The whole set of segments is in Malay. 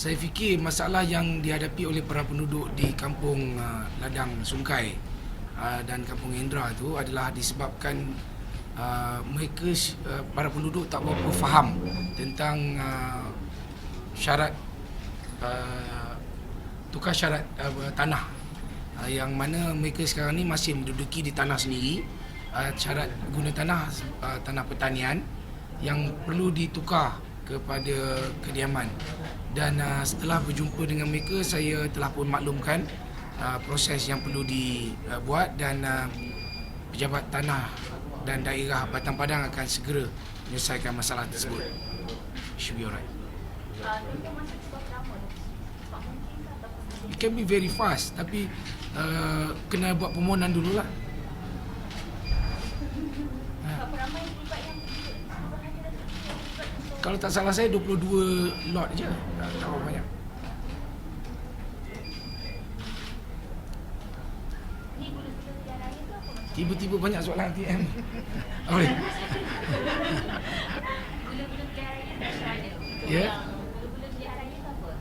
Saya fikir masalah yang dihadapi oleh para penduduk di kampung Ladang Sungkai dan kampung Indra itu adalah disebabkan mereka para penduduk tak berapa faham tentang syarat tukar syarat tanah, yang mana mereka sekarang ni masih menduduki di tanah sendiri, syarat guna tanah tanah pertanian yang perlu ditukar kepada kediaman. Dan setelah berjumpa dengan mereka, saya telah pun maklumkan proses yang perlu dibuat, dan pejabat tanah dan daerah Batang Padang akan segera menyelesaikan masalah tersebut. Should be alright. It can be very fast, tapi kena buat permohonan dululah. Kalau tak salah saya 22 lot je, tak tahu banyak. Tiba-tiba banyak soalan TM. Boleh. Ya.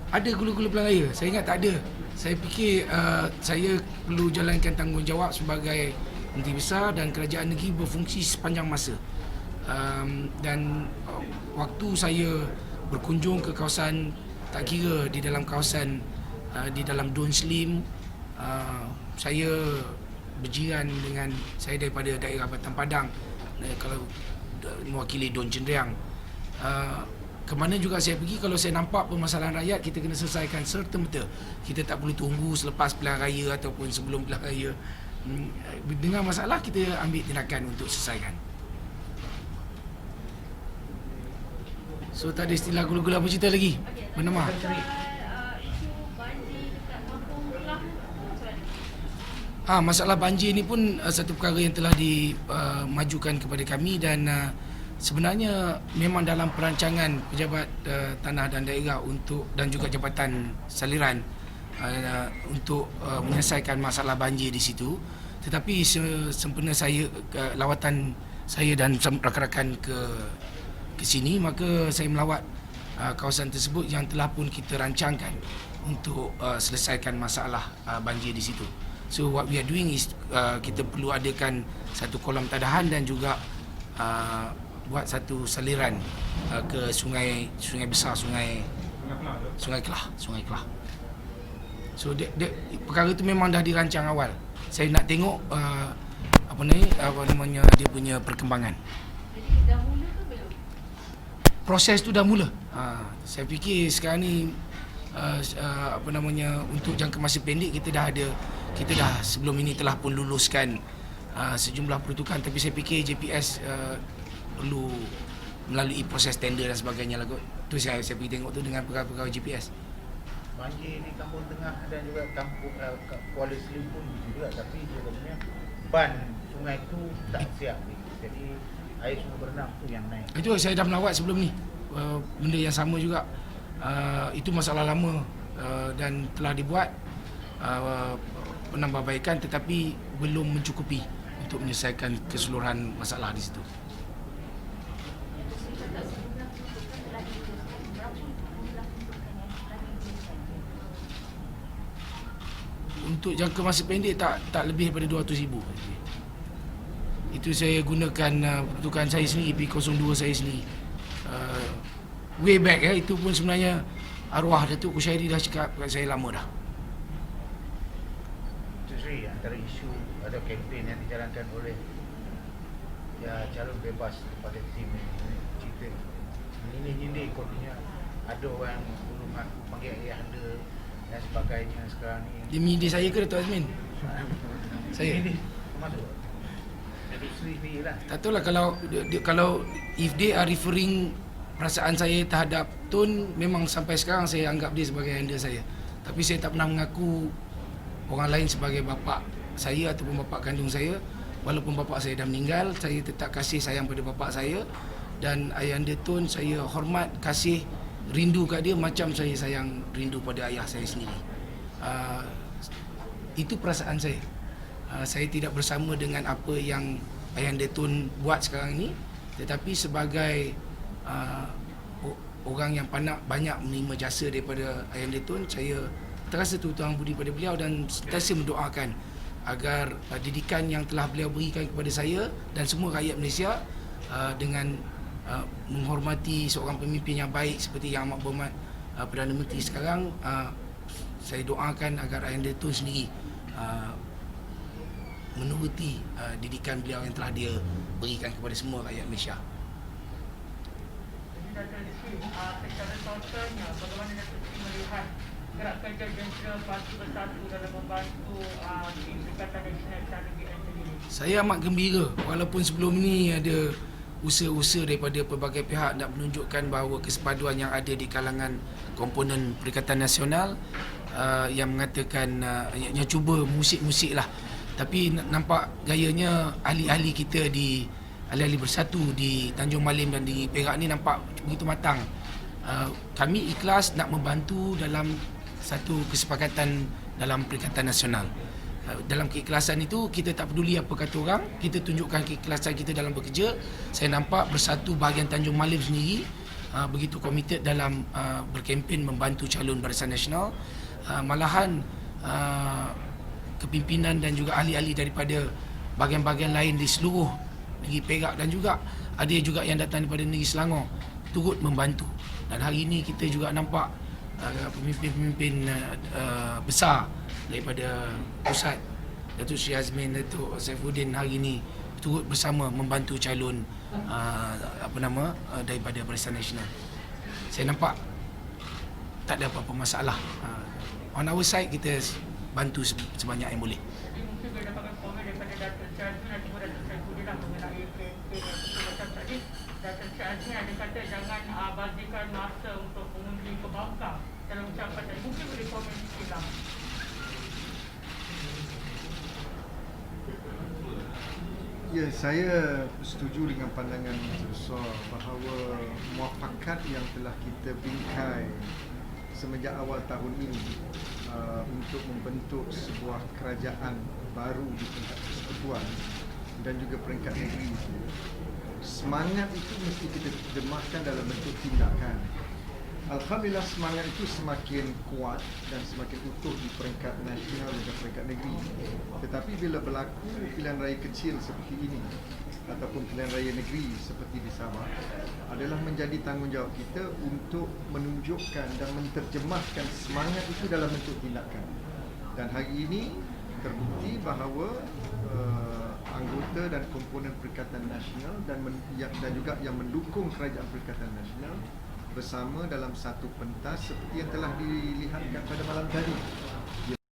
Ada gula-gula pilihan raya. Saya ingat tak ada. Saya fikir saya perlu jalankan tanggungjawab sebagai Menteri Besar, dan kerajaan negeri berfungsi sepanjang masa. Dan waktu saya berkunjung ke kawasan, tak kira di dalam kawasan di dalam Dun Slim, saya berjiran dengan saya daripada daerah Batang Padang, kalau mewakili Dun Cendriang. Kemana juga saya pergi, kalau saya nampak permasalahan rakyat, kita kena selesaikan serta-merta. Kita tak perlu tunggu selepas pilihan raya ataupun sebelum pilihan raya. Dengan masalah, kita ambil tindakan untuk selesaikan. So tak ada istilah gula-gula, apa cerita lagi? Bernama masalah banjir ni pun satu perkara yang telah dimajukan kepada kami, dan sebenarnya memang dalam perancangan pejabat tanah dan daerah untuk, dan juga jabatan saliran untuk menyelesaikan masalah banjir di situ. Tetapi sempena saya lawatan saya dan rakan-rakan ke sini, maka saya melawat kawasan tersebut yang telah pun kita rancangkan untuk selesaikan masalah banjir di situ. So what we are doing is kita perlu adakan satu kolam tadahan dan juga buat satu saliran ke sungai besar, sungai Kelah. So perkara itu memang dah dirancang awal. Saya nak tengok dia punya perkembangan. Jadi dah mula ke belum? Proses tu dah mula. Saya fikir sekarang ni untuk jangka masa pendek kita dah sebelum ini telah pun luluskan sejumlah peruntukan, tapi saya fikir JPS perlu melalui proses tender dan sebagainya lah kot. Tu saya pergi tengok tu dengan pegawai JPS. Banjir di Kampung Tengah dan juga kampung Kuala Selim pun juga, tapi dia katanya ban sungai tu tak siap. Jadi air sungai berenang tu yang naik. Itu saya dah melawat sebelum ni. Benda yang sama juga. Itu masalah lama dan telah dibuat penambahbaikan, tetapi belum mencukupi untuk menyelesaikan keseluruhan masalah di situ. Untuk jangka masa pendek tak lebih daripada 200,000. Itu saya gunakan peruntukan saya sendiri, P02 saya sendiri. Way back itu pun sebenarnya arwah Datuk Kushairi dah cakap kat saya lama dah. Sri, antara isu ada kempen yang dijalankan oleh calon bebas pada tim cerita ini kononnya ada orang dulu mengaku panggil ayah anda dan sebagainya. Sekarang ni Dia menyindir saya ke Datuk Azmin? Saya ini termasuk Datuk Sri ni lah. tak tahulah, kalau if they are referring perasaan saya terhadap Tun, memang sampai sekarang saya anggap dia sebagai anda saya. Tapi saya tak pernah mengaku orang lain sebagai bapa saya ataupun bapa kandung saya. Walaupun bapa saya dah meninggal, saya tetap kasih sayang pada bapa saya, dan ayahanda Tun saya hormat, kasih, rindu kat dia macam saya sayang, rindu pada ayah saya sendiri. Itu perasaan saya. Saya tidak bersama dengan apa yang ayahanda Tun buat sekarang ini, tetapi sebagai orang yang banyak menerima jasa daripada Ayanda Tun. Saya terasa terhutang budi pada beliau dan sentiasa mendoakan agar didikan yang telah beliau berikan kepada saya dan semua rakyat Malaysia dengan menghormati seorang pemimpin yang baik seperti Yang Amat Berhormat Perdana Menteri sekarang, saya doakan agar Ayanda Tun sendiri menuruti didikan beliau yang telah dia berikan kepada semua rakyat Malaysia. Jadi Dato' Rizky, secara totalnya bagaimana Dato' Rizky melihat gerak kerja jentera Parti Bersatu dalam membantu tim Perikatan Nasional Strategi sendiri? Saya amat gembira walaupun sebelum ini ada usaha-usaha daripada pelbagai pihak nak menunjukkan bahawa kesepaduan yang ada di kalangan komponen Perikatan Nasional yang mengatakan yang cuba musik-musik lah. Tapi nampak gayanya ahli-ahli kita di ahli-ahli bersatu di Tanjung Malim dan di Perak ni nampak begitu matang. Kami ikhlas nak membantu dalam satu kesepakatan dalam Perikatan Nasional. Dalam keikhlasan itu kita tak peduli apa kata orang, kita tunjukkan keikhlasan kita dalam bekerja. Saya nampak Bersatu Bahagian Tanjung Malim sendiri begitu komited dalam berkempen membantu calon Barisan Nasional. Malahan kepimpinan dan juga ahli-ahli daripada bahagian-bahagian lain di seluruh negeri Perak dan juga ada juga yang datang daripada negeri Selangor turut membantu. Dan hari ini kita juga nampak pemimpin-pemimpin besar daripada pusat, Datuk Sri Azmin, Datuk Saifuddin hari ini turut bersama membantu calon daripada Barisan Nasional. Saya nampak tak ada apa-apa masalah. On our side kita bantu sebanyak yang boleh. Jadi mungkin boleh dapatkan komen daripada Dato' Sri Azmin dan juga Dato' Saifuddin mengenai kempen yang betul-betul tadi. Dato' Sri Azmin ada kata jangan bazirkan masa untuk mengundi ke bangka dalam ucapan tadi. Mungkin boleh komen sikit lah. Ya, saya setuju dengan pandangan Mr. Besar bahawa muafakat yang telah kita bingkai semenjak awal tahun ini untuk membentuk sebuah kerajaan baru di tingkat persekutuan dan juga peringkat negeri itu, semangat itu mesti kita terjemahkan dalam bentuk tindakan. Alhamdulillah semangat itu semakin kuat dan semakin utuh di peringkat nasional dan peringkat negeri. Tetapi bila berlaku pilihan raya kecil seperti ini ataupun pilihan raya negeri seperti di Sabah, adalah menjadi tanggungjawab kita untuk menunjukkan dan menterjemahkan semangat itu dalam bentuk tindakan. Dan hari ini terbukti bahawa anggota dan komponen Perikatan Nasional dan juga yang mendukung Kerajaan Perikatan Nasional bersama dalam satu pentas seperti yang telah dilihatkan pada malam tadi.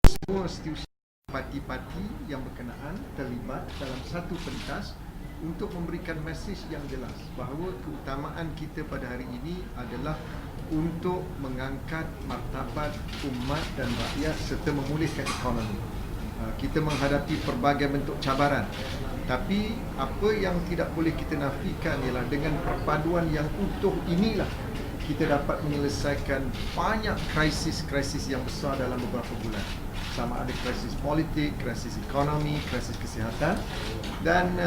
Semua setiausaha parti-parti yang berkenaan terlibat dalam satu pentas untuk memberikan mesej yang jelas bahawa keutamaan kita pada hari ini adalah untuk mengangkat martabat umat dan rakyat serta memulihkan ekonomi. Kita menghadapi pelbagai bentuk cabaran, tapi apa yang tidak boleh kita nafikan ialah dengan perpaduan yang utuh inilah kita dapat menyelesaikan banyak krisis-krisis yang besar dalam beberapa bulan. Sama ada krisis politik, krisis ekonomi, krisis kesihatan. Dan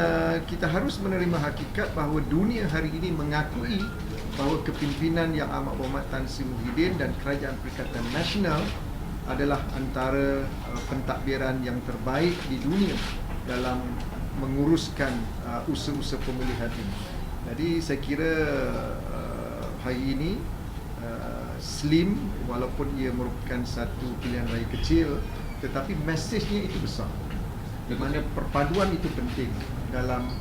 kita harus menerima hakikat bahawa dunia hari ini mengakui bahawa kepimpinan Yang Amat Berhormat Tan Sri Muhyiddin dan Kerajaan Perikatan Nasional adalah antara pentadbiran yang terbaik di dunia dalam menguruskan usaha-usaha pemulihan ini. Jadi saya kira hari ini Slim, walaupun ia merupakan satu pilihan raya kecil, tetapi mesejnya itu besar, di mana perpaduan itu penting dalam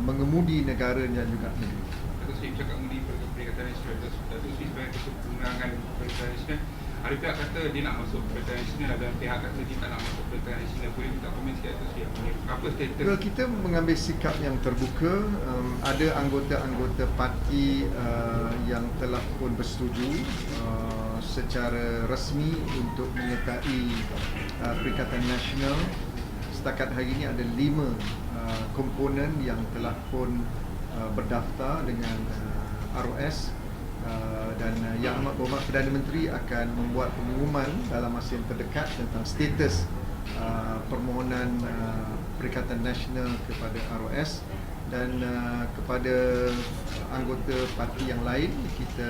mengemudi negara dan juga negeri. Datuk Sri bercakap mengenai Perikatan Nasional, Datuk Sri sebagai ketua penerangan Perikatan Nasional, ada pihak kata dia nak masuk Perikatan Nasional dan pihak kata dia tak nak masuk Perikatan Nasional. Boleh minta komen sikit Datuk Sri, apa status? Well, kita mengambil sikap yang terbuka. Ada anggota-anggota parti yang telah pun bersetuju secara rasmi untuk menyertai Perikatan Nasional. Setakat hari ini ada 5 komponen yang telah pun berdaftar dengan ROS. Dan Yang Amat Berhormat Perdana Menteri akan membuat pengumuman dalam masa yang terdekat tentang status permohonan Perikatan Nasional kepada ROS. dan kepada anggota parti yang lain kita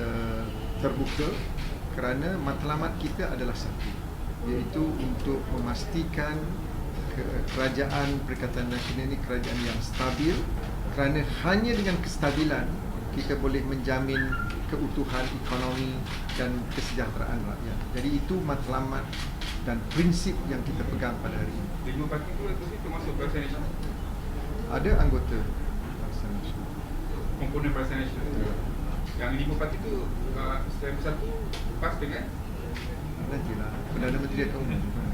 terbuka kerana matlamat kita adalah satu, iaitu untuk memastikan kerajaan Perikatan Nasional ini kerajaan yang stabil, kerana hanya dengan kestabilan kita boleh menjamin keutuhan ekonomi dan kesejahteraan rakyat. Jadi itu matlamat dan prinsip yang kita pegang pada hari ini. 5 parti tu termasuk Barisan Nasional. Ada anggota Barisan Nasional. Komponen Barisan Nasional. Yang 5 parti tu secara bersatu PAS dengan Nantilah Perdana Menteri akan umumkan.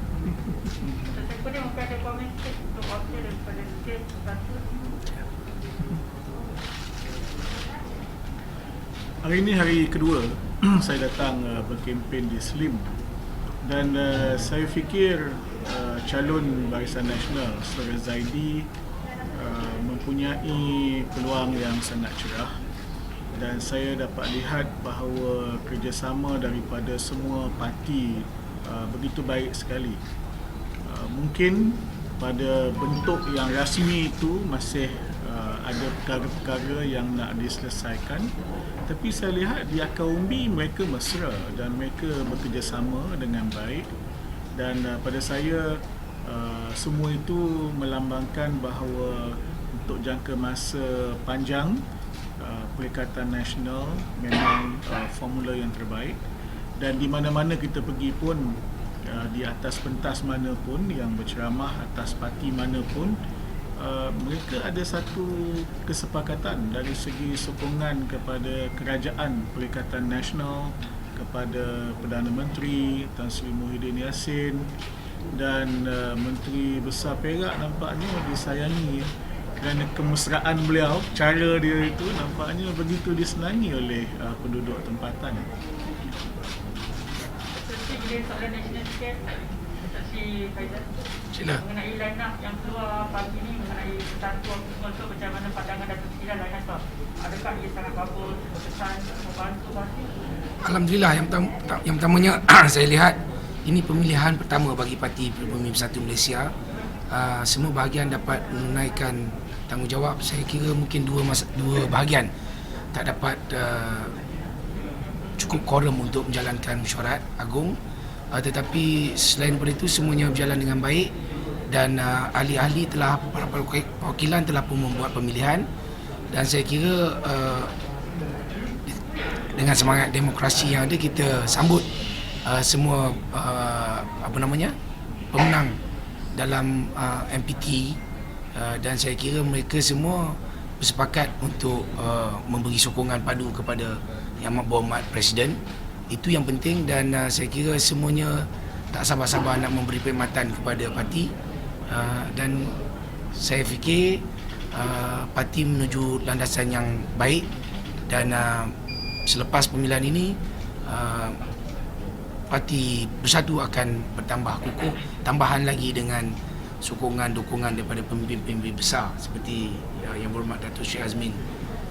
Saya pun mungkin ada komen sikit untuk wakil daripada state satu. Hari ini hari kedua saya datang berkempen di Slim, dan saya fikir calon Barisan Nasional Saudara Zaidi mempunyai peluang yang sangat cerah, dan saya dapat lihat bahawa kerjasama daripada semua parti begitu baik sekali. Mungkin pada bentuk yang rasmi itu masih ada perkara-perkara yang nak diselesaikan, tapi saya lihat di akar umbi mereka mesra dan mereka bekerjasama dengan baik, dan pada saya semua itu melambangkan bahawa untuk jangka masa panjang Perikatan Nasional memang formula yang terbaik, dan di mana-mana kita pergi pun, di atas pentas mana pun yang berceramah, atas parti mana pun, mereka ada satu kesepakatan dari segi sokongan kepada kerajaan Perikatan Nasional, kepada Perdana Menteri Tan Sri Muhyiddin Yassin, dan Menteri Besar Perak nampaknya disayangi kerana kemesraan beliau. Cara dia itu nampaknya begitu disenangi oleh penduduk tempatan. Seperti bila soalan national sikit, Saksi Faizal, Sila. mengenai line up yang keluar pagi ni mengenai persatuan tu, macam mana pandangan Datuk Seri dan line up, adakah ia sangat bagus, berkesan, membantu parti? Alhamdulillah, yang pertamanya saya lihat ini pemilihan pertama bagi Parti Pribumi Bersatu Malaysia. Semua bahagian dapat menunaikan tanggungjawab. Saya kira mungkin dua bahagian tak dapat cukup quorum untuk menjalankan mesyuarat agung, tetapi selain daripada itu semuanya berjalan dengan baik, dan ahli-ahli telah, para perwakilan telah pun membuat pemilihan, dan saya kira dengan semangat demokrasi yang ada, kita sambut semua pemenang dalam MPT, dan saya kira mereka semua bersepakat untuk memberi sokongan padu kepada Yang Amat Berhormat Presiden. Itu yang penting, dan saya kira semuanya tak sabar-sabar nak memberi perkhidmatan kepada parti, dan saya fikir parti menuju landasan yang baik, dan selepas pemilihan ini Parti Bersatu akan bertambah kukuh, tambahan lagi dengan sokongan-dukungan daripada pemimpin-pemimpin besar seperti Yang Berhormat Datuk Syed Azmin.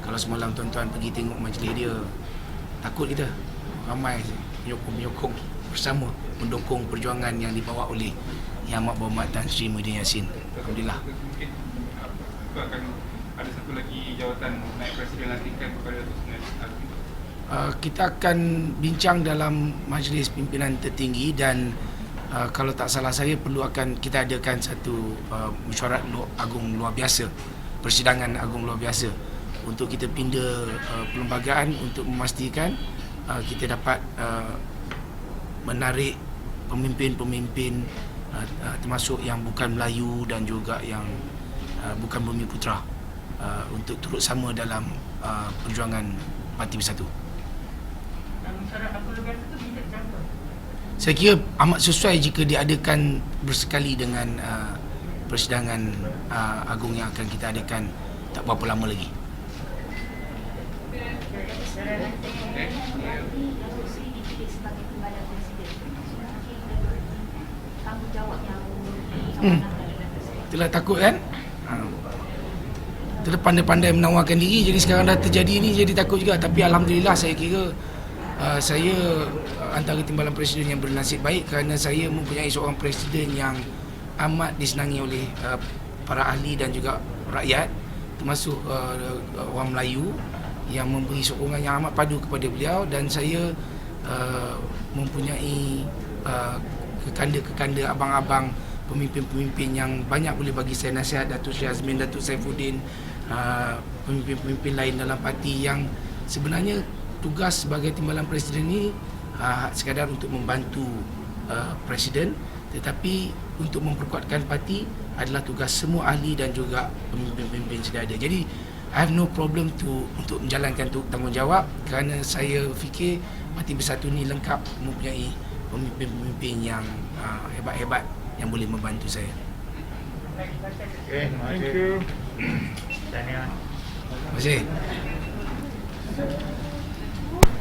Kalau semalam tuan-tuan pergi tengok majlis dia, takut kita ramai menyokong bersama mendukung perjuangan yang dibawa oleh Yang Amat Berhormat Tan Sri Muhyiddin Yassin. Alhamdulillah. Mungkin akan ada satu lagi jawatan naib presiden lantikan kepada Datuk Seri Azmin. Kita akan bincang dalam majlis pimpinan tertinggi, dan kalau tak salah saya kita adakan satu mesyuarat agung luar biasa, persidangan agung luar biasa, untuk kita pindah perlembagaan untuk memastikan kita dapat menarik pemimpin-pemimpin termasuk yang bukan Melayu dan juga yang bukan Bumi Putera untuk turut sama dalam perjuangan Parti Bersatu. Saya kira amat sesuai jika diadakan bersekali dengan persidangan agung yang akan kita adakan tak berapa lama lagi. Itulah takut kan? Kita pandai-pandai menawarkan diri, jadi sekarang dah terjadi ni, jadi takut juga. Tapi Alhamdulillah, saya kira saya antara timbalan presiden yang bernasib baik, kerana saya mempunyai seorang presiden yang amat disenangi oleh para ahli dan juga rakyat, termasuk orang Melayu yang memberi sokongan yang amat padu kepada beliau, dan saya mempunyai kekanda-kekanda abang-abang pemimpin-pemimpin yang banyak boleh bagi saya nasihat, Datuk Syazmin, Datuk Saifuddin, pemimpin-pemimpin lain dalam parti yang sebenarnya tugas sebagai timbalan presiden ini sekadar untuk membantu presiden, tetapi untuk memperkuatkan parti adalah tugas semua ahli dan juga pemimpin-pemimpin sedia ada. Jadi I have no problem untuk menjalankan tanggungjawab, kerana saya fikir Parti Bersatu ni lengkap mempunyai pemimpin-pemimpin yang hebat-hebat yang boleh membantu saya. Okay, terima kasih. Tahniah. Terima kasih.